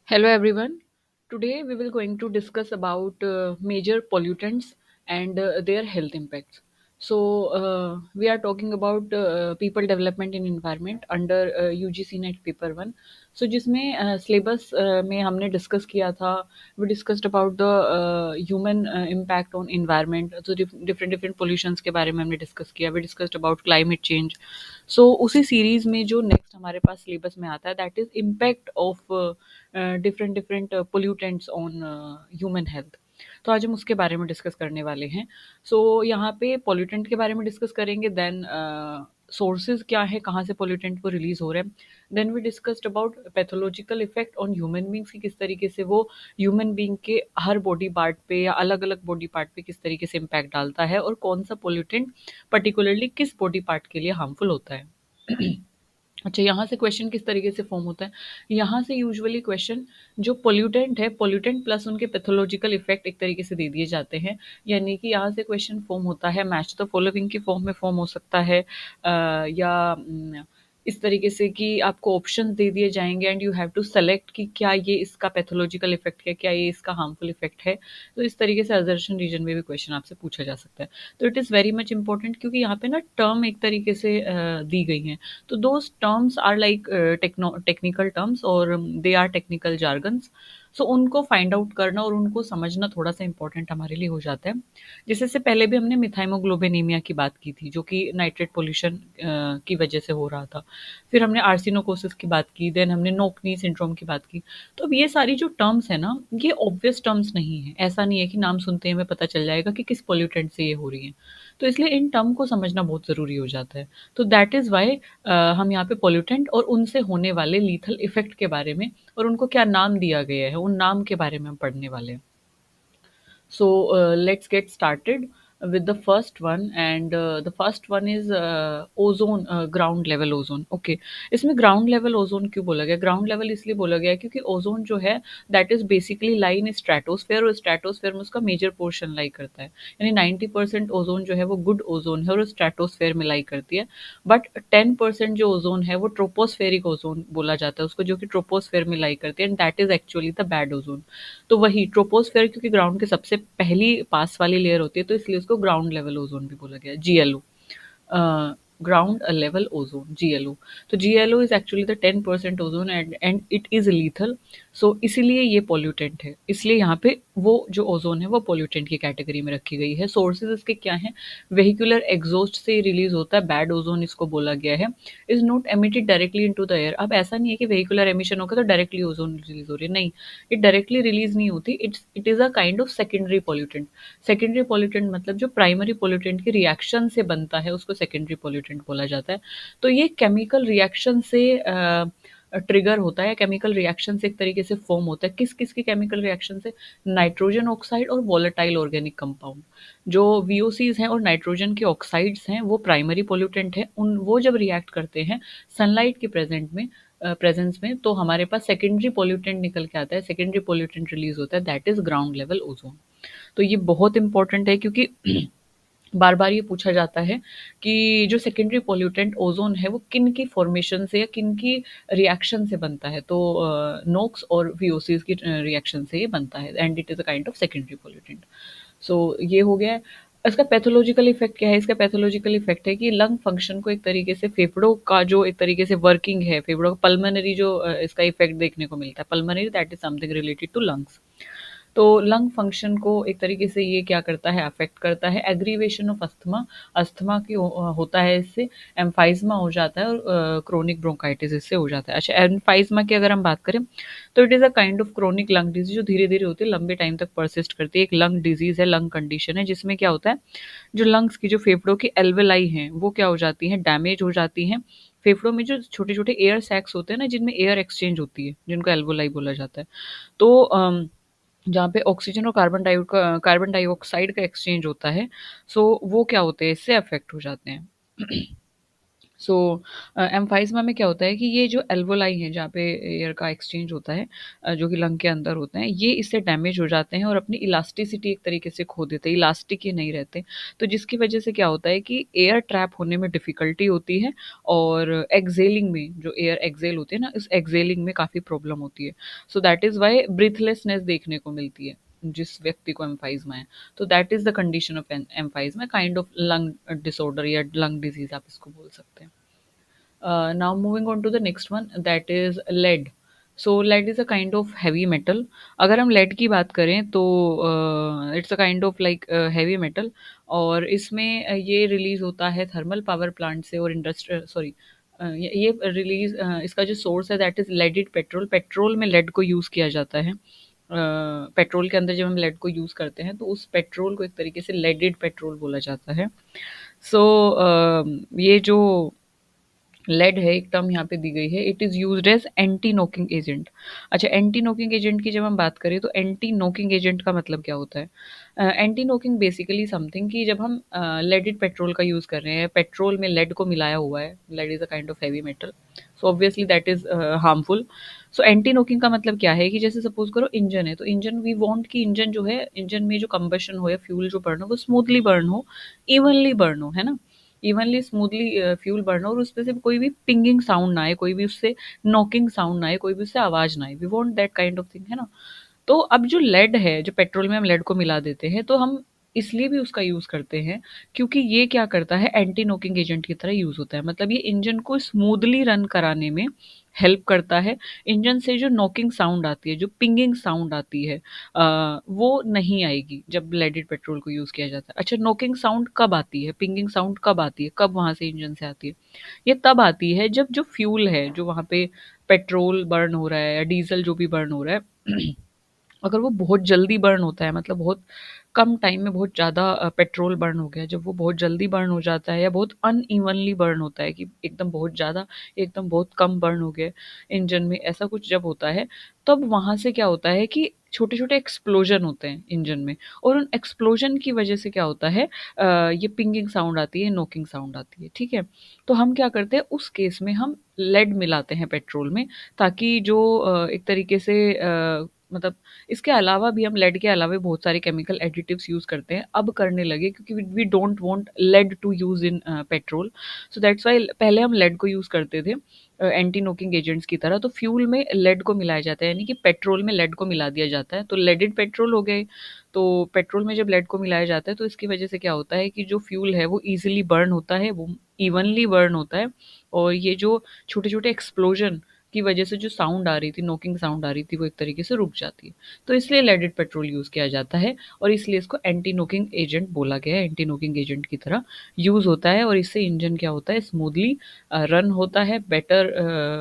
Hello everyone. Today we will going to discuss about major pollutants and their health impacts. We are talking about people development in environment under UGC NET paper one. जिसमें syllabus में हमने discuss किया था. We discussed about the human impact on environment. Different different pollutions के बारे में हमने discuss किया. We discussed about climate change. उसी सीरीज में जो नेक्स्ट हमारे पास सिलेबस में आता है that is impact of different different pollutants on human health. तो आज हम उसके बारे में डिस्कस करने वाले हैं. यहाँ पे पोल्यूटेंट के बारे में डिस्कस करेंगे. देन सोर्सेज क्या है, कहाँ से पोल्यूटेंट वो रिलीज हो रहे हैं. Then we discussed about pathological effect on human beings की किस तरीके से वो ह्यूमन बींग के हर बॉडी पार्ट पे या अलग अलग बॉडी पार्ट पे किस तरीके से इम्पैक्ट डालता है और कौन सा पोल्यूटेंट पर्टिकुलरली किस बॉडी पार्ट के लिए हार्मफुल होता है. अच्छा, यहाँ से क्वेश्चन किस तरीके से फॉर्म होता है. यहाँ से यूजुअली क्वेश्चन जो पोल्यूटेंट है, पोल्यूटेंट प्लस उनके पैथोलॉजिकल इफेक्ट एक तरीके से दे दिए जाते हैं. यानी कि यहाँ से क्वेश्चन फॉर्म होता है मैच द फॉलोइंग की फॉर्म में फॉर्म हो सकता है, या इस तरीके से कि आपको ऑप्शंस दे दिए जाएंगे and you have to select कि क्या ये इसका पैथोलॉजिकल इफेक्ट है, क्या ये इसका हार्मफुल इफेक्ट है. तो इस तरीके से असर्शन रीजन में भी क्वेश्चन आपसे पूछा जा सकता है. तो it is very much important क्योंकि यहाँ पे ना टर्म एक तरीके से दी गई हैं. तो those terms are like technical terms और दे आर टेक्निकल जार्गन्स. उनको फाइंड आउट करना और उनको समझना थोड़ा सा इंपॉर्टेंट हमारे लिए हो जाता है. जैसे से पहले भी हमने मिथाइमोग्लोबिनेमिया की बात की थी जो कि नाइट्रेट पोल्यूशन की वजह से हो रहा था. फिर हमने आर्सिनोकोसिस की बात की. देन हमने नोकनी सिंड्रोम की बात की. तो अब ये सारी जो टर्म्स है ना, ये ऑब्वियस टर्म्स नहीं है. ऐसा नहीं है कि नाम सुनते ही हमें पता चल जाएगा कि किस पोल्यूटेंट से ये हो रही है. तो इसलिए इन टर्म को समझना बहुत ज़रूरी हो जाता है. तो दैट इज़ वाई हम यहाँ पे पोल्यूटेंट और उनसे होने वाले लीथल इफेक्ट के बारे में और उनको क्या नाम दिया गया है उन नाम के बारे में हम पढ़ने वाले हैं. Let's get started with the first one, and the first one is ozone, ground level ozone. Okay, इसमें ground level ozone क्यों बोला गया? ground level इसलिए बोला गया है क्योंकि ओजोन जो है that is basically lie in stratosphere, और स्ट्रेटोस्फेयर में उसका मेजर पोर्शन लाई करता है. यानी 90% ओजोन जो है वो गुड ओजोन है और स्ट्रेटोस्फेयर में लाई करती है. बट 10% जो ओजोन है वो ट्रोपोस्फेरिक ओजोन बोला जाता है उसको, जो कि ट्रोपोस्फेयर में लाई करती है, and that is actually the bad ozone. तो वही ट्रोपोस्फेयर क्योंकि ग्राउंड के सबसे पहली पास वाली लेयर होती है तो इसलिए उसको ग्राउंड लेवल ओजोन भी बोला गया, GLO. Ground level ozone, GLO. तो GLO is actually the 10% ozone and it is lethal. इसीलिए ये पोल्यूटेंट है. इसलिए यहाँ पे वो जो ओजोन है वो पोल्यूटेंट की कैटेगरी में रखी गई है. सोर्सेज इसके क्या हैं? वेहिकुलर एग्जॉस्ट से रिलीज होता है बैड ओजोन, इसको बोला गया है. Is not emitted directly into the air. अब ऐसा नहीं है कि वेहिकुलर एमिशन होगा तो डायरेक्टली ओजोन रिलीज हो रही है, नहीं. ये डायरेक्टली रिलीज नहीं होती. It is a kind of secondary pollutant. Secondary pollutant मतलब जो प्राइमरी पोल्यूटेंट के रिएक्शन से बनता है उसको सेकेंडरी पोल्यूटेंट बोला जाता है. तो ये केमिकल रिएक्शन से ट्रिगर होता है. केमिकल रिएक्शन से एक तरीके से फॉर्म होता है. किस किस की केमिकल रिएक्शन से? नाइट्रोजन ऑक्साइड और वॉलेटाइल ऑर्गेनिक कंपाउंड. जो वीओसीज हैं और नाइट्रोजन के ऑक्साइड्स हैं वो प्राइमरी पोल्यूटेंट है. उन वो जब रिएक्ट करते हैं सनलाइट के प्रेजेंस में तो हमारे पास सेकेंडरी पोल्यूटेंट निकल के आता है. सेकेंडरी पोल्यूटेंट रिलीज होता है, that is ground level ozone. तो ये बहुत इंपॉर्टेंट है क्योंकि बार बार ये पूछा जाता है कि जो सेकेंडरी पोल्यूटेंट ओजोन है वो किन की फॉर्मेशन से या किन की रिएक्शन से बनता है. तो नोक्स और वीओसीज की रिएक्शन से ये बनता है and it is a kind of secondary pollutant. ये हो गया है. इसका पैथोलॉजिकल इफेक्ट क्या है? इसका पैथोलॉजिकल इफेक्ट है कि लंग फंक्शन को एक तरीके से फेफड़ों का जो एक तरीके से वर्किंग है, फेफड़ों का पल्मनरी जो इसका इफेक्ट देखने को मिलता है. Pulmonary that is something related to lungs. तो लंग फंक्शन को एक तरीके से ये क्या करता है? अफेक्ट करता है. एग्रीवेशन ऑफ अस्थमा, अस्थमा की होता है इससे. एम्फाइजमा हो जाता है और क्रोनिक ब्रोंकाइटिस इससे हो जाता है. अच्छा, एम्फाइजमा की अगर हम बात करें तो it is a kind of chronic lung disease जो धीरे धीरे होती है, लंबे टाइम तक परसिस्ट करती है. एक लंग डिजीज है, लंग कंडीशन है जिसमें क्या होता है, जो लंग्स की जो फेफड़ों की एल्वेलाई हैं वो क्या हो जाती हैं? डैमेज हो जाती हैं. फेफड़ों में जो छोटे छोटे एयर सैक्स होते हैं ना जिनमें एयर एक्सचेंज होती है, जिनको एल्वोलाई बोला जाता है. तो जहाँ पे ऑक्सीजन और कार्बन डाइऑक्साइड का एक्सचेंज होता है, वो क्या होते हैं? इससे अफेक्ट हो जाते हैं. सो एम्फाइज़मा में क्या होता है कि ये जो एल्वोलाई हैं जहाँ पे एयर का एक्सचेंज होता है, जो कि लंग के अंदर होते हैं, ये इससे डैमेज हो जाते हैं और अपनी इलास्टिसिटी एक तरीके से खो देते हैं, इलास्टिक ये नहीं रहते। तो जिसकी वजह से क्या होता है कि एयर ट्रैप होने में डिफ़िकल्टी होती है और एक्सहेलिंग में जो एयर एक्सहेल होती है ना, इस एक्सहेलिंग में काफ़ी प्रॉब्लम होती है। सो दैट इज़ व्हाई ब्रीथलेसनेस देखने को मिलती है, जिस व्यक्ति को एम्फाइज़मा है। तो that is the condition of emphysema, kind of lung disorder या लंग डिज़ीज़ आप इसको बोल सकते हैं। Now moving on to the next one, that is lead. So lead is a kind of heavy metal. अगर हम lead की बात करें तो it's a kind of like heavy metal, और इसमें ये रिलीज होता है थर्मल पावर प्लांट से और इंडस्ट्रियल सॉरी, ये रिलीज इसका जो सोर्स है that is leaded petrol. Petrol में लेड को यूज़ किया जाता है। पेट्रोल के अंदर जब हम लेड को यूज़ करते हैं तो उस पेट्रोल को एक तरीके से लेडेड पेट्रोल बोला जाता है। सो ये जो लेड है, एक टर्म यहाँ पे दी गई है, it is used as anti knocking agent. अच्छा, एंटी नोकिंग एजेंट की जब हम बात करें तो एंटी नोकिंग एजेंट का मतलब क्या होता है? एंटी नोकिंग बेसिकली समथिंग कि जब हम लेडेड पेट्रोल का यूज़ कर रहे हैं, पेट्रोल में लेड को मिलाया हुआ है, lead is a kind of heavy metal, so obviously that is harmful. So anti knocking का मतलब क्या है कि जैसे सपोज करो इंजन है, तो इंजन वी वांट कि इंजन जो है, इंजन में जो कंबशन हो या फ्यूल जो बर्न हो वो स्मूथली बर्न हो, इवनली बर्न हो, है ना? इवनली स्मूथली फ्यूल बर्न हो और उसपे से कोई भी पिंगिंग साउंड ना आए, कोई भी उससे नॉकिंग साउंड ना आए, कोई भी उससे आवाज़ ना आए। We want that kind of thing, है ना? तो अब जो लेड है, जो पेट्रोल में हम लेड को मिला देते हैं, तो हम इसलिए भी उसका यूज़ करते हैं क्योंकि ये क्या करता है, एंटी नॉकिंग एजेंट की तरह यूज़ होता है। मतलब ये इंजन को स्मूथली रन कराने में हेल्प करता है। इंजन से जो नॉकिंग साउंड आती है, जो पिंगिंग साउंड आती है, वो नहीं आएगी जब लेडेड पेट्रोल को यूज़ किया जाता है। अच्छा, नॉकिंग साउंड कब आती है, पिंगिंग साउंड कब आती है, कब वहाँ से इंजन से आती है? ये तब आती है जब जो फ्यूल है, जो वहाँ पे पेट्रोल बर्न हो रहा है या डीज़ल जो भी बर्न हो रहा है, अगर वो बहुत जल्दी बर्न होता है, मतलब बहुत कम टाइम में बहुत ज़्यादा पेट्रोल बर्न हो गया, जब वो बहुत जल्दी बर्न हो जाता है या बहुत अनइवनली बर्न होता है कि एकदम बहुत ज़्यादा, एकदम बहुत कम बर्न हो गया इंजन में, ऐसा कुछ जब होता है, तब वहाँ से क्या होता है कि छोटे-छोटे एक्सप्लोजन होते हैं इंजन में, और उन एक्सप्लोजन की वजह से क्या होता है, ये पिंगिंग साउंड आती है, नॉकिंग साउंड आती है, ठीक है? तो हम क्या करते हैं उस केस में, हम लेड मिलाते हैं पेट्रोल में, ताकि जो एक तरीके से मतलब इसके अलावा भी हम लेड के अलावा भी बहुत सारे केमिकल एडिटिव्स यूज़ करते हैं, अब करने लगे क्योंकि we don't want lead to use in petrol. So that's why पहले हम लेड को यूज़ करते थे एंटी नोकिंग एजेंट्स की तरह, तो फ्यूल में लेड को मिलाया जाता है, यानी कि पेट्रोल में लेड को मिला दिया जाता है, तो लेडेड पेट्रोल हो गए। तो पेट्रोल में जब लेड को मिलाया जाता है तो इसकी वजह से क्या होता है कि जो फ्यूल है वो ईज़िली बर्न होता है, वो इवनली बर्न होता है, और ये जो छोटे-छोटे एक्सप्लोजन की वजह से जो साउंड आ रही थी, नॉकिंग साउंड आ रही थी, वो एक तरीके से रुक जाती है। तो इसलिए लेडेड पेट्रोल यूज़ किया जाता है और इसलिए इसको एंटी नॉकिंग एजेंट बोला गया है, एंटी नॉकिंग एजेंट की तरह यूज़ होता है, और इससे इंजन क्या होता है, स्मूथली रन होता है, बेटर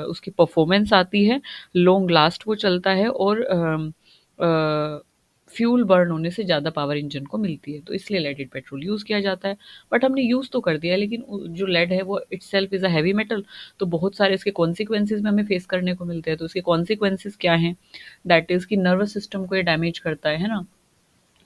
उसकी परफॉर्मेंस आती है, लॉन्ग लास्ट वो चलता है, और फ्यूल बर्न होने से ज़्यादा पावर इंजन को मिलती है, तो इसलिए लेडेड पेट्रोल यूज़ किया जाता है। बट हमने यूज़ तो कर दिया है, लेकिन जो लेड है वो itself is a heavy metal, तो बहुत सारे इसके कॉन्सिक्वेंसेस में हमें फेस करने को मिलते हैं। तो इसके कॉन्सिक्वेंसेस क्या हैं? दैट इज़ कि नर्वस सिस्टम को ये डैमेज करता है ना?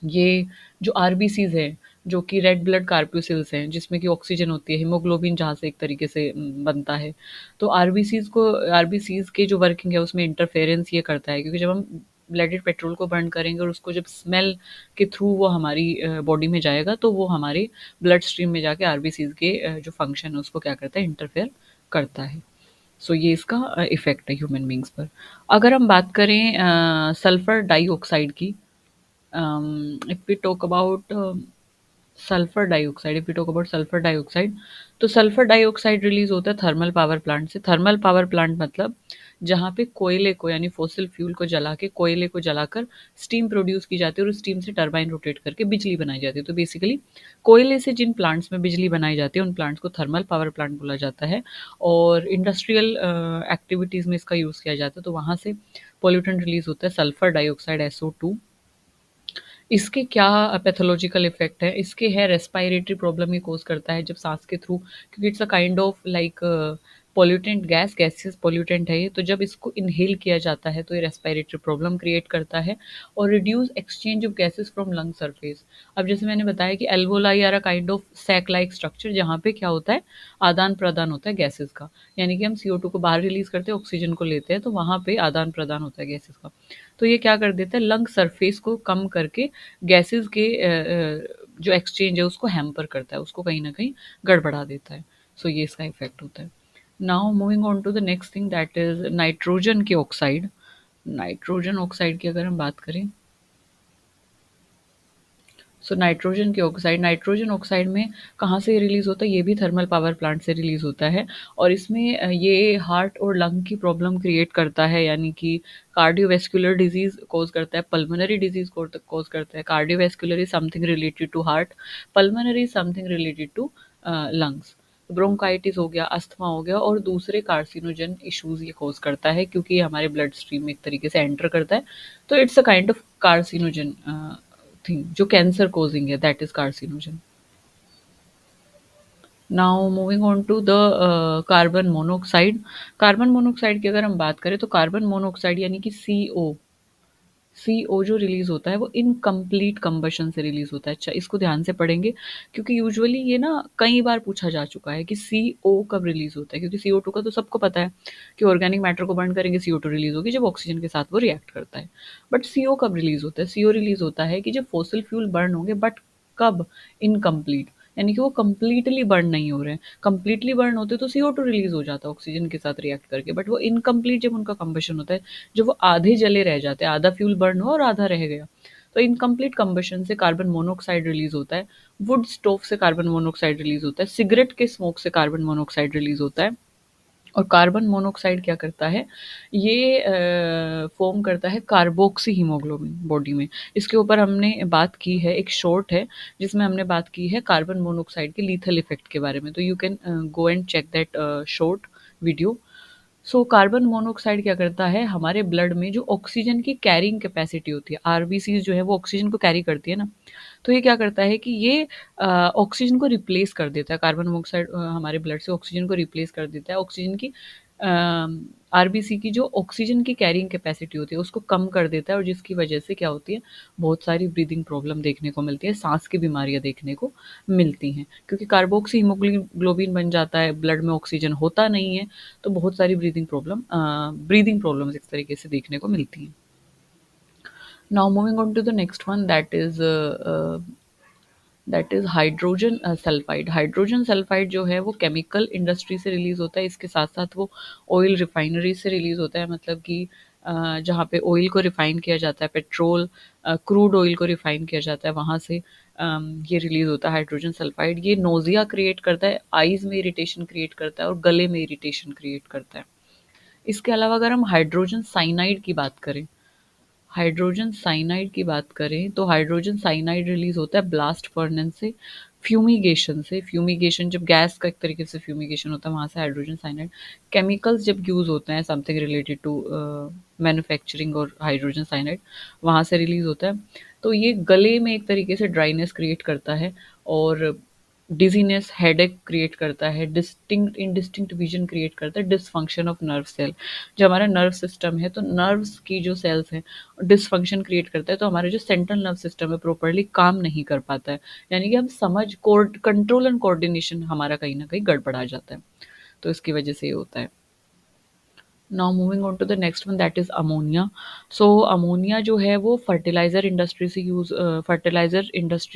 ये जो आरबीसीज़ हैं, जो कि रेड ब्लड कार्प्यूसिल्स हैं, जिसमें कि ऑक्सीजन होती है, हीमोग्लोबिन जहाँ से एक तरीके से बनता है। तो आरबीसीज़ की जो वर्किंग है उसमें इंटरफेरेंस ये करता है, क्योंकि जब हम ब्लेडेड पेट्रोल को बर्न करेंगे और उसको जब स्मेल के थ्रू वो हमारी बॉडी में जाएगा, तो वो हमारे ब्लड स्ट्रीम में जाके आरबीसीज़ के जो फंक्शन है उसको क्या करता है, इंटरफेयर करता है। सो ये इसका इफ़ेक्ट है ह्यूमन बीइंग्स पर। अगर हम बात करें सल्फर डाइऑक्साइड की, if we talk about sulphur dioxide, if you talk about sulphur dioxide, तो सल्फर डाइऑक्साइड रिलीज होता है थर्मल पावर प्लांट से। थर्मल पावर प्लांट मतलब जहाँ पे कोयले को, यानी फॉसिल फ्यूल को जला के, कोयले को जलाकर स्टीम प्रोड्यूस की जाती है और उस स्टीम से टरबाइन रोटेट करके बिजली बनाई जाती है। तो बेसिकली कोयले से जिन प्लांट्स में बिजली बनाई जाती है उन प्लांट्स को थर्मल पावर प्लांट बोला जाता है, और इंडस्ट्रियल एक्टिविटीज़ में इसका यूज़ किया जाता है, तो वहाँ से पॉल्यूटेंट रिलीज होता है सल्फर डाइऑक्साइड, SO2। इसके क्या पैथोलॉजिकल इफ़ेक्ट है? इसके है रेस्पिरेटरी प्रॉब्लम ये कॉज़ करता है जब साँस के थ्रू, क्योंकि it's a kind of like pollutant gas, gaseous pollutant है ये, तो जब इसको इनहेल किया जाता है तो ये रेस्पिरेटरी प्रॉब्लम क्रिएट करता है और reduce exchange of gases from lung surface. अब जैसे मैंने बताया कि alveoli are a kind of sac like structure, जहाँ पे क्या होता है, आदान प्रदान होता है गैसेस का। यानी कि हम CO2 को बाहर रिलीज करते हैं, ऑक्सीजन को लेते हैं, तो वहाँ पे आदान प्रदान होता है गैसेस का। तो ये क्या कर देता है, लंग सरफेस को कम करके गैसेस के जो एक्सचेंज है उसको हैम्पर करता है, उसको कहीं ना कहीं गड़बड़ा देता है। सो ये इसका इफेक्ट होता है। Now moving on to the next thing, that is nitrogen की ऑक्साइड। नाइट्रोजन ऑक्साइड की अगर हम बात करें, सो नाइट्रोजन ऑक्साइड में कहाँ से रिलीज होता है, ये भी थर्मल पावर प्लांट से रिलीज होता है। और इसमें ये हार्ट और लंग की प्रॉब्लम क्रिएट करता है, यानी कि कार्डियोवैस्कुलर डिजीज कॉज करता है, पल्मोनरी डिजीज कॉज करता है। Cardiovascular is something related to heart, pulmonary is something related to lungs. Bronchitis हो गया, अस्थमा हो गया, और दूसरे कार्सिनोजन इश्यूज ये कॉज करता है, क्योंकि ये हमारे ब्लड स्ट्रीम में एक तरीके से एंटर करता है। तो it's a kind of carcinogen thing जो कैंसर कोजिंग है, that is carcinogen. Now moving on to the carbon monoxide. Carbon monoxide की अगर हम बात करें तो कार्बन मोनोऑक्साइड यानी कि CO जो रिलीज होता है वो इनकम्प्लीट कंबशन से रिलीज होता है। अच्छा, इसको ध्यान से पढ़ेंगे, क्योंकि यूजुअली ये ना कई बार पूछा जा चुका है कि CO कब रिलीज होता है, क्योंकि CO2 का तो सबको पता है कि ऑर्गेनिक मैटर को बर्न करेंगे CO2 रिलीज होगी जब ऑक्सीजन के साथ वो रिएक्ट करता है। बट CO कब रिलीज होता है, CO रिलीज होता है कि जब फॉसिल फ्यूल बर्न होंगे, बट कब, इनकम्प्लीट, यानी कि वो कंप्लीटली बर्न नहीं हो रहे हैं। कंप्लीटली बर्न होते तो CO2 रिलीज हो जाता है ऑक्सीजन के साथ रिएक्ट करके, बट वो इनकम्प्लीट जब उनका कंबशन होता है, जो वो आधे जले रह जाते हैं, आधा फ्यूल बर्न हुआ और आधा रह गया, तो इनकम्प्लीट कंबशन से कार्बन मोनोऑक्साइड रिलीज होता है। वुड स्टोव से कार्बन मोनोऑक्साइड रिलीज होता है, सिगरेट के स्मोक से कार्बन मोनोऑक्साइड रिलीज होता है। और कार्बन मोनोऑक्साइड क्या करता है, ये फॉर्म करता है कार्बोक्सी हीमोग्लोबिन बॉडी में। इसके ऊपर हमने बात की है, एक शॉर्ट है जिसमें हमने बात की है कार्बन मोनोऑक्साइड के लीथल इफेक्ट के बारे में, तो you can go and check that short video. So carbon monoxide क्या करता है, हमारे ब्लड में जो ऑक्सीजन की कैरिंग कैपेसिटी होती है, आरबीसी जो है वो ऑक्सीजन को कैरी करती है ना, तो ये क्या करता है कि ये ऑक्सीजन को रिप्लेस कर देता है। कार्बन मोनोऑक्साइड हमारे ब्लड से ऑक्सीजन को रिप्लेस कर देता है। ऑक्सीजन की आरबीसी की जो ऑक्सीजन की कैरिंग कैपेसिटी होती है उसको कम कर देता है, और जिसकी वजह से क्या होती है, बहुत सारी ब्रीदिंग प्रॉब्लम देखने को मिलती है, सांस की बीमारियां देखने को मिलती हैं, क्योंकि कार्बोक्सी हीमोग्लोबिन बन जाता है, ब्लड में ऑक्सीजन होता नहीं है, तो बहुत सारी ब्रीदिंग प्रॉब्लम्स इस तरीके से देखने को मिलती हैं। Now moving on to the next one, that is hydrogen sulphide. Hydrogen sulphide जो है वो केमिकल इंडस्ट्री से रिलीज होता है, इसके साथ साथ वो ऑयल रिफाइनरी से रिलीज होता है, मतलब कि जहाँ पे ऑयल को रिफाइन किया जाता है, पेट्रोल, क्रूड ऑयल को रिफाइन किया जाता है, वहाँ से ये रिलीज होता है हाइड्रोजन सल्फाइड। ये नोजिया क्रिएट करता है, आईज में इरिटेशन क्रिएट करता है, और गले में इरिटेशन क्रिएट करता है। इसके अलावा अगर हम हाइड्रोजन साइनाइड की बात करें, हाइड्रोजन साइनाइड की बात करें तो हाइड्रोजन साइनाइड रिलीज होता है ब्लास्ट फर्नेस से, फ्यूमिगेशन से। फ्यूमिगेशन जब गैस का एक तरीके से फ्यूमिगेशन होता है, वहाँ से हाइड्रोजन साइनाइड। केमिकल्स जब यूज होते हैं समथिंग रिलेटेड टू मैन्युफैक्चरिंग, और हाइड्रोजन साइनाइड वहाँ से रिलीज होता है। तो ये गले में एक तरीके से ड्राइनेस क्रिएट करता है, और डिजीनेस, हेडेक क्रिएट करता है, डिस्टिंक्ट इनडिस्टिंक्ट विजन क्रिएट करता है, डिसफंक्शन ऑफ नर्व सेल। जो हमारा नर्व सिस्टम है, तो नर्व्स की जो सेल्स हैं डिसफंक्शन क्रिएट करता है, तो हमारा जो सेंट्रल नर्व सिस्टम है प्रॉपर्ली काम नहीं कर पाता है, यानी कि हम समझ कंट्रोल एंड कोऑर्डिनेशन हमारा कहीं ना कहीं गड़बड़ा जाता है, तो इसकी वजह से ये होता है। Now moving on to the next one, that is ammonia. So ammonia जो है वो फर्टिलाइजर इंडस्ट्री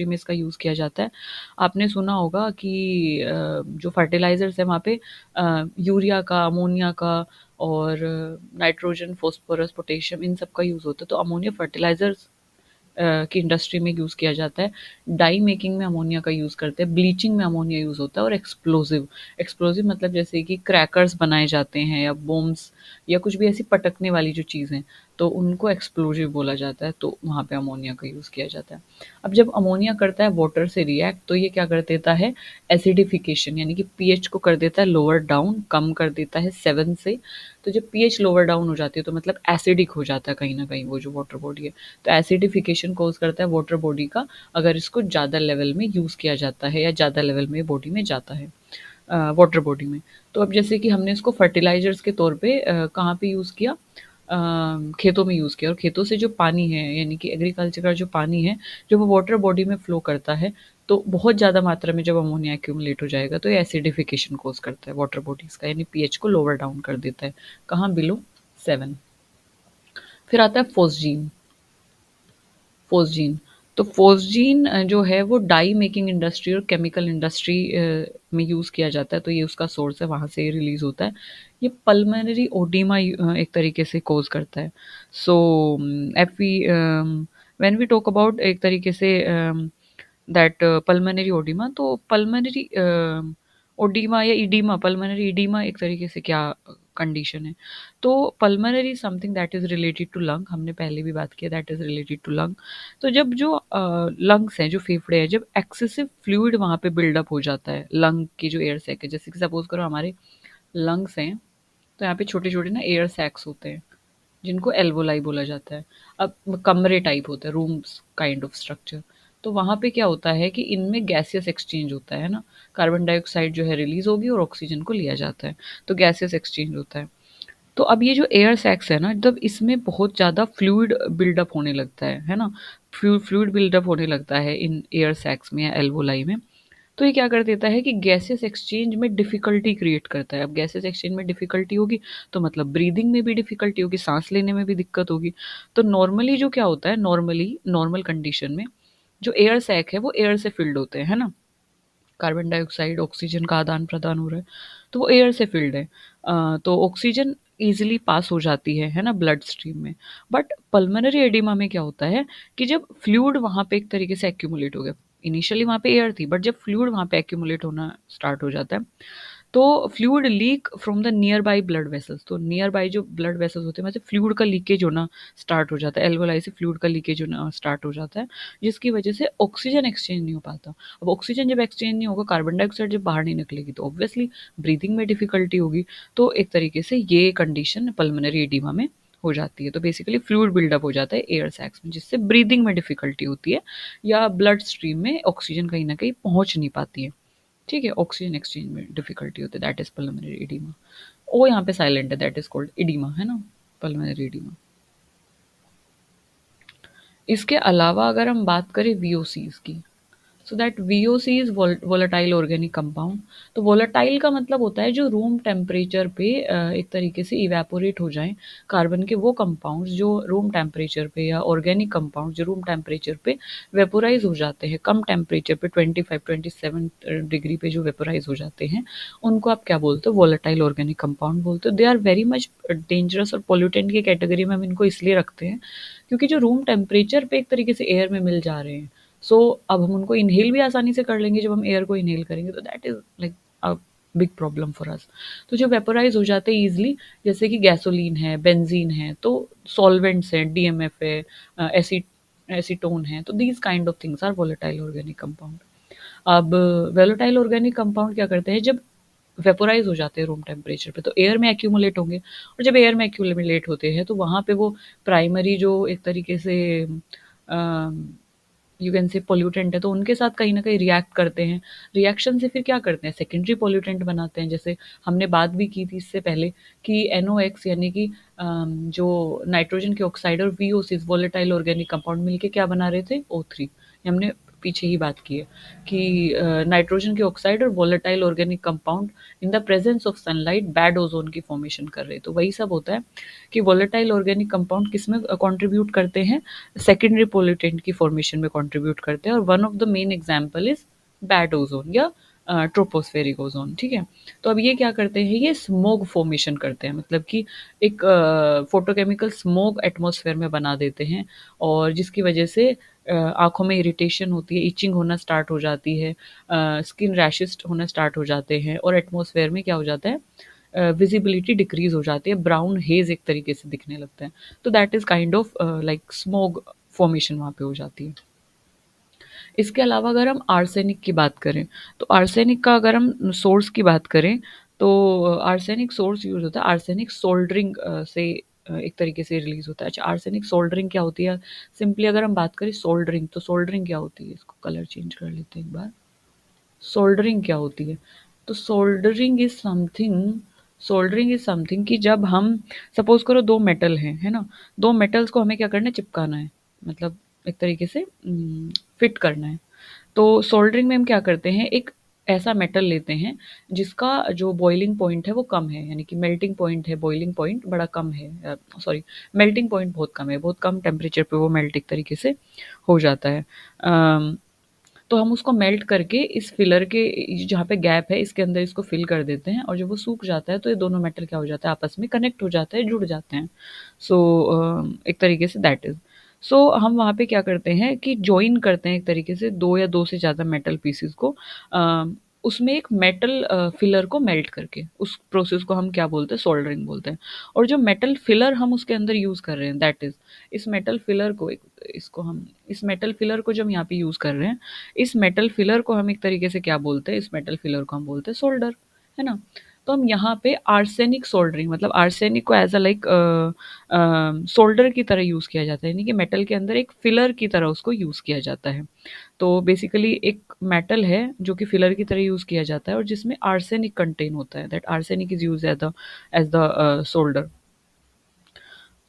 में इसका यूज़ किया जाता है। आपने सुना होगा कि जो फर्टिलाइजर्स है वहाँ पे यूरिया का, अमोनिया का, और नाइट्रोजन, फॉस्फोरस, पोटेशियम, इन सब का यूज़ होता है। तो अमोनिया फर्टिलाइजर्स की इंडस्ट्री में यूज़ किया जाता है। डाई मेकिंग में अमोनिया का यूज़ करते हैं, ब्लीचिंग में अमोनिया यूज़ होता है, और एक्सप्लोजिव, एक्सप्लोजिव मतलब जैसे कि क्रैकर्स बनाए जाते हैं, या बोम्स, या कुछ भी ऐसी पटकने वाली जो चीज़ें, तो उनको एक्सप्लोजिव बोला जाता है, तो वहाँ पे अमोनिया का यूज़ किया जाता है। अब जब अमोनिया करता है वाटर से रिएक्ट, तो ये क्या कर देता है, एसिडिफिकेशन, यानी कि पीएच को कर देता है लोअर डाउन, कम कर देता है 7 से। तो जब पीएच लोअर डाउन हो जाती है तो मतलब एसिडिक हो जाता है कहीं ना कहीं वो जो वाटर बॉडी है, तो एसिडिफिकेशन कॉज करता है वाटर बॉडी का, अगर इसको ज़्यादा लेवल में यूज़ किया जाता है या ज़्यादा लेवल में बॉडी में जाता है। वाटर बॉडी में। तो अब जैसे कि हमने इसको फर्टिलाइज़र्स के तौर पे कहाँ पे यूज़ किया? खेतों में यूज़ किया, और खेतों से जो पानी है, यानी कि एग्रीकल्चर का जो पानी है, जब वो वाटर बॉडी में फ्लो करता है, तो बहुत ज़्यादा मात्रा में जब अमोनिया एक्यूमुलेट हो जाएगा, तो ये एसिडिफिकेशन कॉज़ करता है वाटर बॉडीज़ का, यानी पीएच को लोअर डाउन कर देता है। कहाँ? बिलो 7। फिर आता है फोस्जीन। फोस्जीन। तो फोस्जीन जो है वो डाई मेकिंग इंडस्ट्री और केमिकल इंडस्ट्री में यूज़ किया जाता है, तो ये उसका सोर्स है, वहाँ से ये रिलीज़ होता है। ये पल्मोनरी ओडिमा एक तरीके से कॉज़ करता है। So if we when we talk about एक तरीके से दैट पल्मोनरी ओडिमा, तो पल्मोनरी ओडिमा या इडीमा, पल्मोनरी इडीमा एक तरीके से क्या कंडीशन है? तो pulmonary something that is related to lung, हमने पहले भी बात किया, that is related to lung. तो जब जो लंग्स हैं, जो फेफड़े हैं, जब एक्सेसिव फ्लूइड वहाँ पे बिल्डअप हो जाता है, लंग की जो एयर सैक है, जैसे कि सपोज़ करो हमारे लंग्स हैं, तो यहाँ पे छोटे-छोटे ना एयर सैक्स होते हैं, जिनको एल्वोलाई बोला जाता है। अब कमरे टाइप होता है, रूम्स काइंड ऑफ स्ट्रक्चर। तो वहाँ पे क्या होता है कि इनमें गैसियस एक्सचेंज होता है ना, कार्बन डाइऑक्साइड जो है रिलीज़ होगी और ऑक्सीजन को लिया जाता है, तो गैसियस एक्सचेंज होता है। तो अब ये जो एयर सैक्स है ना, जब इसमें बहुत ज़्यादा फ्लूइड बिल्डअप होने लगता है ना? फ्लूइड बिल्डअप होने लगता है इन एयर सैक्स में या एल्वोलाई में, तो ये क्या कर देता है कि गैसेस एक्सचेंज में डिफ़िकल्टी क्रिएट करता है। अब गैसेस एक्सचेंज में डिफ़िकल्टी होगी, तो मतलब ब्रीदिंग में भी डिफ़िकल्टी होगी, साँस लेने में भी दिक्कत होगी। तो नॉर्मली जो क्या होता है, नॉर्मली नॉर्मल कंडीशन में जो एयर सैक है वो एयर से फ़िल्ड होते हैं, है ना? कार्बन डाइऑक्साइड, ऑक्सीजन का आदान-प्रदान हो रहा है, तो वो एयर से फ़िल्ड है। तो ऑक्सीजन ईज़िली पास हो जाती है ना, ब्लड स्ट्रीम में। बट पल्मोनरी एडिमा में क्या होता है कि जब फ्लूइड वहाँ पे एक तरीके से एक्यूमुलेट हो गया, इनिशियली वहाँ पे एयर थी, बट जब फ्लूइड वहाँ पे एक्यूमुलेट होना स्टार्ट हो जाता है, तो fluid leak from the near by blood vessels, तो नियर बाई जो ब्लड वेसल्स होते हैं, वहाँ से फ्लूइड का लीकेज होना स्टार्ट हो जाता है, एल्वोलाई से फ्लूइड का लीकेज होना स्टार्ट हो जाता है, जिसकी वजह से ऑक्सीजन एक्सचेंज नहीं हो पाता। अब ऑक्सीजन जब एक्सचेंज नहीं होगा, कार्बन डाइऑक्साइड जब बाहर नहीं निकलेगी, तो ऑब्वियसली ब्रीथिंग में डिफिकल्टी होगी। तो एक तरीके से ये कंडीशन पल्मोनरी एडिमा में हो जाती है। तो बेसिकली फ्लूइड बिल्डअप हो जाता है एयर सैक्स में, जिससे ब्रीदिंग में डिफिकल्टी होती है, या ब्लड स्ट्रीम में ऑक्सीजन कहीं ना कहीं पहुंच नहीं पाती है। ठीक है, ऑक्सीजन एक्सचेंज में डिफिकल्टी होती है, दैट इज पल्मोनरी एडिमा। ओ यहाँ पे साइलेंट है, दैट इज कॉल्ड एडिमा, है ना, पल्मोनरी एडिमा। इसके अलावा अगर हम बात करें वीओसीज की, so that VOC is volatile organic compound. तो वोलेटाइल का मतलब होता है जो रूम टेम्परेचर पे एक तरीके से इवेपोरेट हो जाएं, कार्बन के वो कंपाउंड्स जो रूम टेम्परेचर पे, या ऑर्गेनिक कंपाउंड जो रूम टेम्परेचर पे वेपोराइज हो जाते हैं, कम टेम्परेचर पे 25-27 डिग्री पे जो वेपोराइज हो जाते हैं, उनको आप क्या बोलते हो? वोलेटाइल ऑर्गेनिक कंपाउंड बोलते हो। They are very much dangerous, और पोल्यूटेंट की कैटेगरी में हम इनको इसलिए रखते हैं क्योंकि जो रूम टेम्परेचर पे एक तरीके से एयर में मिल जा रहे हैं, सो अब हम उनको इन्हेल भी आसानी से कर लेंगे, जब हम एयर को इन्हेल करेंगे, तो that is like a big problem for us. तो जो वेपोराइज़ हो जाते हैं ईज़िली, जैसे कि गैसोलीन है, बेंज़ीन है, तो सॉल्वेंट्स हैं, डीएमएफ है, एसीटोन है, तो these kind of things are volatile organic compound. अब वोलेटाइल ऑर्गेनिक कंपाउंड क्या करते हैं, जब वेपोराइज़ हो जाते हैं रूम टेम्परेचर पे, तो एयर में एक्यूमुलेट होंगे, और जब एयर में एक्यूमुलेट होते हैं, तो वहाँ पे वो प्राइमरी जो एक तरीके से यू कैन से पोल्यूटेंट है, तो उनके साथ कहीं न कहीं रिएक्ट करते हैं। रिएक्शन से फिर क्या करते हैं, सेकेंडरी पोल्यूटेंट बनाते हैं। जैसे हमने बात भी की थी इससे पहले कि एनओएक्स, यानी कि जो नाइट्रोजन के ऑक्साइड और वीओसीज़, वोलेटाइल ऑर्गेनिक कंपाउंड मिलके क्या बना रहे थे? O3। ये हमने पीछे ही बात की है कि नाइट्रोजन के ऑक्साइड और volatile organic compound in the presence of sunlight bad ozone की फॉर्मेशन कर रहे हैं। तो वही सब होता है कि वोलेटाइल ऑर्गेनिक कंपाउंड किसमें कंट्रीब्यूट करते हैं? सेकेंडरी पोल्यूटेंट की फॉर्मेशन में कंट्रीब्यूट करते हैं, और one of the main example is bad ozone या ट्रोपोस्फेरिक ओजोन। ठीक है, तो अब ये क्या करते हैं, ये स्मोग फॉर्मेशन करते हैं, मतलब कि एक फोटोकेमिकल स्मोग एटमॉस्फेयर में बना देते हैं, और जिसकी वजह से आंखों में इरिटेशन होती है, इचिंग होना स्टार्ट हो जाती है, स्किन रैशेस होना स्टार्ट हो जाते हैं, और एटमॉस्फेयर में क्या हो जाता है, विजिबिलिटी डिक्रीज हो जाती है, ब्राउन हेज एक तरीके से दिखने लगता है। तो that is kind of like smog formation वहाँ पे हो जाती है। इसके अलावा अगर हम आर्सेनिक की बात करें, तो आर्सेनिक का अगर हम सोर्स की बात करें, तो आर्सेनिक सोर्स यूज़ होता है आर्सेनिक सोल्डरिंग से एक तरीके से रिलीज़ होता है। अच्छा, आर्सेनिक सोल्डरिंग क्या होती है? सिंपली अगर हम बात करें सोल्डरिंग, तो सोल्डरिंग क्या होती है? इसको कलर चेंज कर लेते हैं एक बार। सोल्डरिंग क्या होती है? तो सोल्डरिंग इज़ समथिंग कि जब हम सपोज़ करो 2 मेटल हैं, है ना? 2 मेटल्स को हमें क्या करना है, चिपकाना है। मतलब एक तरीके से फिट करना है। तो सोल्डरिंग में हम क्या करते हैं, एक ऐसा मेटल लेते हैं जिसका जो बॉइलिंग पॉइंट है वो कम है, यानी कि मेल्टिंग पॉइंट है, बॉइलिंग पॉइंट बड़ा कम है, सॉरी, मेल्टिंग पॉइंट बहुत कम है, बहुत कम टेम्परेचर पे वो मेल्ट एक तरीके से हो जाता है। तो हम उसको मेल्ट करके इस फिलर के जहाँ पे गैप है इसके अंदर इसको फिल कर देते हैं, और जब वो सूख जाता है तो ये दोनों मेटल क्या हो जाता है, आपस में कनेक्ट हो जाते हैं, जुड़ जाते हैं। सो एक तरीके से दैट इज़, सो हम वहाँ पे क्या करते हैं कि जॉइन करते हैं एक तरीके से 2 या 2 से ज़्यादा मेटल पीसेस को, अ, उसमें एक मेटल फिलर को मेल्ट करके, उस प्रोसेस को हम क्या बोलते हैं, सोल्डरिंग बोलते हैं। और जो मेटल फिलर हम उसके अंदर यूज़ कर रहे हैं, दैट इज़, इस मेटल फिलर को इसको हम इस मेटल फिलर को जो हम यहाँ पे यूज़ कर रहे हैं, इस मेटल फिलर को हम एक तरीके से क्या बोलते हैं, इस मेटल फिलर को हम बोलते हैं सोल्डर, है ना? तो हम यहाँ पे आर्सेनिक सोल्डरिंग, मतलब आर्सेनिक को एज़ अ लाइक सोल्डर की तरह यूज़ किया जाता है, यानी कि मेटल के अंदर एक फिलर की तरह उसको यूज़ किया जाता है। तो बेसिकली एक मेटल है जो कि फिलर की तरह यूज़ किया जाता है और जिसमें आर्सेनिक कंटेन होता है, that arsenic is used as the solder.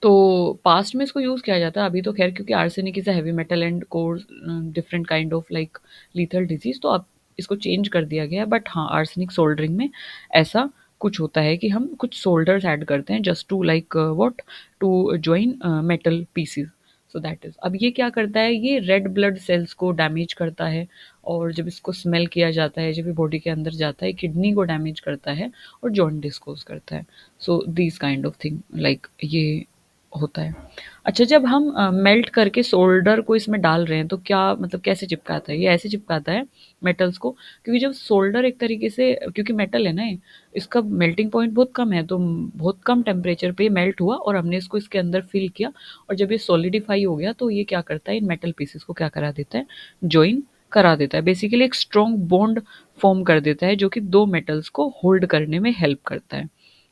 तो पास्ट में इसको यूज़ किया जाता है, अभी तो ख़ैर क्योंकि arsenic is a heavy metal and course different kind of like lethal disease, तो अब इसको चेंज कर दिया गया है। बट हाँ, आर्सेनिक सोल्डरिंग में ऐसा कुछ होता है कि हम कुछ सोल्डर्स ऐड करते हैं just to like what, to join metal pieces, so that is. अब ये क्या करता है, ये रेड ब्लड सेल्स को डैमेज करता है, और जब इसको स्मेल किया जाता है, जब ये बॉडी के अंदर जाता है, किडनी को डैमेज करता है और जॉन्डिस कोज़ करता है। So these kind of thing like ये होता है। अच्छा, जब हम मेल्ट करके सोल्डर को इसमें डाल रहे हैं तो क्या मतलब कैसे चिपकाता है? ये ऐसे चिपकाता है मेटल्स को, क्योंकि जब सोल्डर एक तरीके से, क्योंकि मेटल है ना ये, इसका मेल्टिंग पॉइंट बहुत कम है, तो बहुत कम टेम्परेचर पे ये मेल्ट हुआ और हमने इसको इसके अंदर फिल किया, और जब ये सॉलिडिफाई हो गया तो ये क्या करता है, इन मेटल पीसेस को क्या करा देता है, जॉइन करा देता है। बेसिकली एक स्ट्रॉन्ग बॉन्ड फॉर्म कर देता है जो कि 2 मेटल्स को होल्ड करने में हेल्प करता है।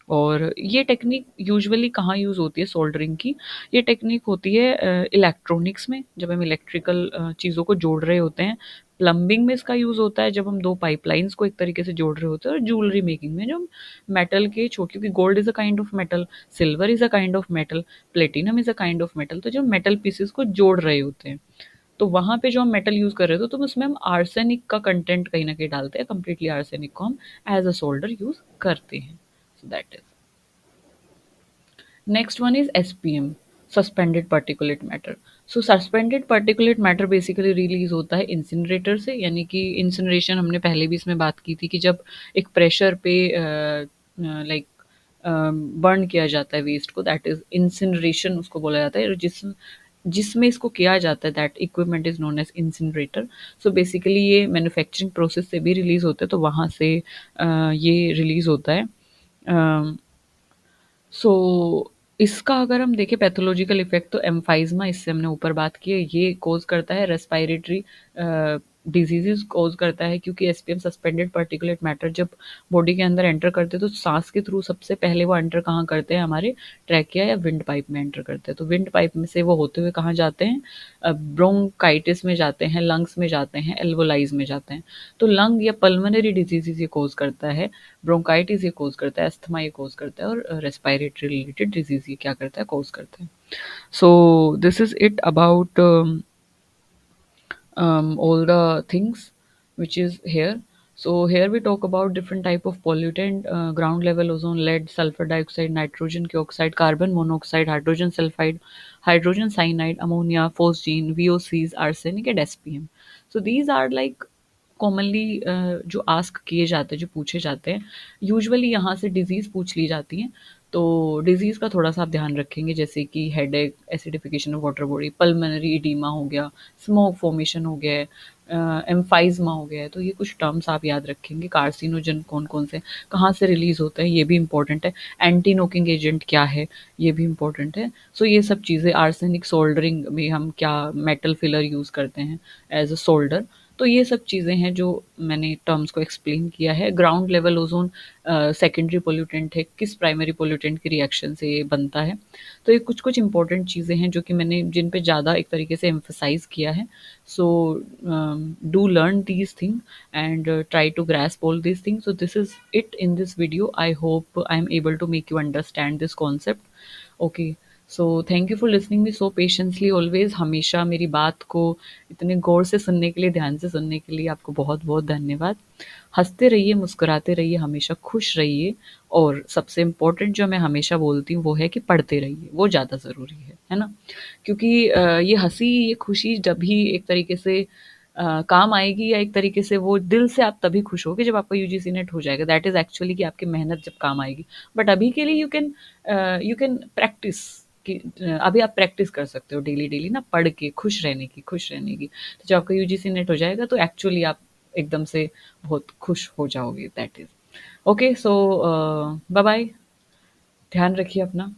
और ये टेक्निक यूजुअली कहाँ यूज़ होती है सोल्डरिंग की? ये टेक्निक होती है इलेक्ट्रॉनिक्स में, जब हम इलेक्ट्रिकल चीज़ों को जोड़ रहे होते हैं। प्लम्बिंग में इसका यूज़ होता है जब हम 2 पाइपलाइन्स को एक तरीके से जोड़ रहे होते हैं, और ज्वेलरी मेकिंग में जो हम मेटल के छो क्योंकि gold is a kind of metal, silver is a kind of metal, platinum is a kind of metal, तो जो मेटल पीसेस को जोड़ रहे होते हैं, तो वहाँ पे जो हम मेटल यूज़ कर रहे थे तो उसमें हम आर्सेनिक का कंटेंट कहीं न कहीं डालते हैं, कंप्लीटली आर्सेनिक को हम एज़ अ सोल्डर यूज़ करते हैं। सो that is. Next one is SPM, suspended particulate matter. So suspended particulate matter basically release होता है इंसिनरेटर से, यानी कि इंसिनरेशन हमने पहले भी इसमें बात की थी कि जब एक प्रेशर पे लाइक बर्न किया जाता है वेस्ट को, दैट इज इंसिनरेशन उसको बोला जाता है, और जिसमें इसको किया जाता है that equipment is known as incinerator. So basically ये मैन्युफैक्चरिंग प्रोसेस से भी रिलीज होते हैं, तो वहाँ से ये रिलीज होता है। सो इसका अगर हम देखें पैथोलॉजिकल इफेक्ट, तो एम्फाइज़मा, इससे हमने ऊपर बात की है, ये कॉज़ करता है रेस्पिरेटरी डिजीज़ेज़ कॉज़ करता है, क्योंकि एसपीएम सस्पेंडेड पार्टिकुलेट मैटर जब बॉडी के अंदर एंटर करते हैं तो सांस के थ्रू सबसे पहले वो एंटर कहाँ करते हैं, हमारे ट्रैकिया या विंड पाइप में एंटर करते हैं। तो विंड पाइप में से वो होते हुए कहाँ जाते हैं, ब्रोंकाइटिस में जाते हैं, लंग्स में जाते हैं, एल्वोलाइज में जाते हैं। तो लंग या पल्मोनरी डिजीज़ेज़ ये कॉज़ करता है, ब्रोंकाइटिस ये कॉज़ करता है, अस्थमा ये कॉज़ करता है, और रेस्पिरेटरी रिलेटेड डिजीज़ ये क्या करता है, कॉज़ करता है। So this is it about all the things which is here. So here we talk about different type of pollutant, ground level ozone, lead, sulfur dioxide, nitrogen oxide, carbon monoxide, hydrogen sulfide, hydrogen cyanide, ammonia, phosgene, VOCs, arsenic and SPM. So these are like commonly जो ask किए जाते हैं, जो पूछे जाते हैं, usually यहाँ से डिज़ीज़ पूछ ली जाती हैं। तो डिज़ीज़ का थोड़ा-सा आप ध्यान रखेंगे, जैसे कि headache, acidification of water body, pulmonary oedema हो गया, स्मोक फॉर्मेशन हो गया है, एम्फाइज़मा हो गया है। तो ये कुछ टर्म्स आप याद रखेंगे। कार्सिनोजन कौन-कौन से, कहाँ से रिलीज़ होते हैं, ये भी इम्पोर्टेंट है। एंटी नोकिंग एजेंट क्या है, ये भी इम्पोर्टेंट है। सो ये सब चीज़ें, आर्सेनिक सोल्डरिंग में हम क्या मेटल फिलर यूज़ करते हैं एज़ अ सोल्डर, तो ये सब चीज़ें हैं जो मैंने टर्म्स को एक्सप्लेन किया है। Ground level ozone secondary pollutant है, किस प्राइमरी पोल्यूटेंट की रिएक्शन से ये बनता है। तो ये कुछ-कुछ इम्पोर्टेंट चीज़ें हैं जो कि मैंने जिन पे ज़्यादा एक तरीके से एम्फसाइज़ किया है। So do learn these thing and try to grasp all these things. So this is it in this video. I hope I am able to make you understand this concept. Okay. So thank you for listening me so patiently always. हमेशा मेरी बात को इतने गौर से सुनने के लिए, ध्यान से सुनने के लिए आपको बहुत बहुत धन्यवाद। हंसते रहिए, मुस्कुराते रहिए, हमेशा खुश रहिए, और सबसे इम्पोर्टेंट जो मैं हमेशा बोलती हूँ वो है कि पढ़ते रहिए, वो ज़्यादा ज़रूरी है ना? क्योंकि ये हंसी, ये खुशी जब भी एक तरीके से काम आएगी, या एक तरीके से वो दिल से आप तभी खुश होगे जब आपका यूजीसी नेट हो जाएगा। दैट इज़ एक्चुअली कि आपकी मेहनत जब काम आएगी। बट अभी के लिए यू कैन प्रैक्टिस कि अभी आप प्रैक्टिस कर सकते हो डेली डेली ना, पढ़ के खुश रहने की। तो जब आपका यूजीसी नेट हो जाएगा तो एक्चुअली आप एकदम से बहुत खुश हो जाओगे। That is okay. So bye bye, ध्यान रखिए अपना।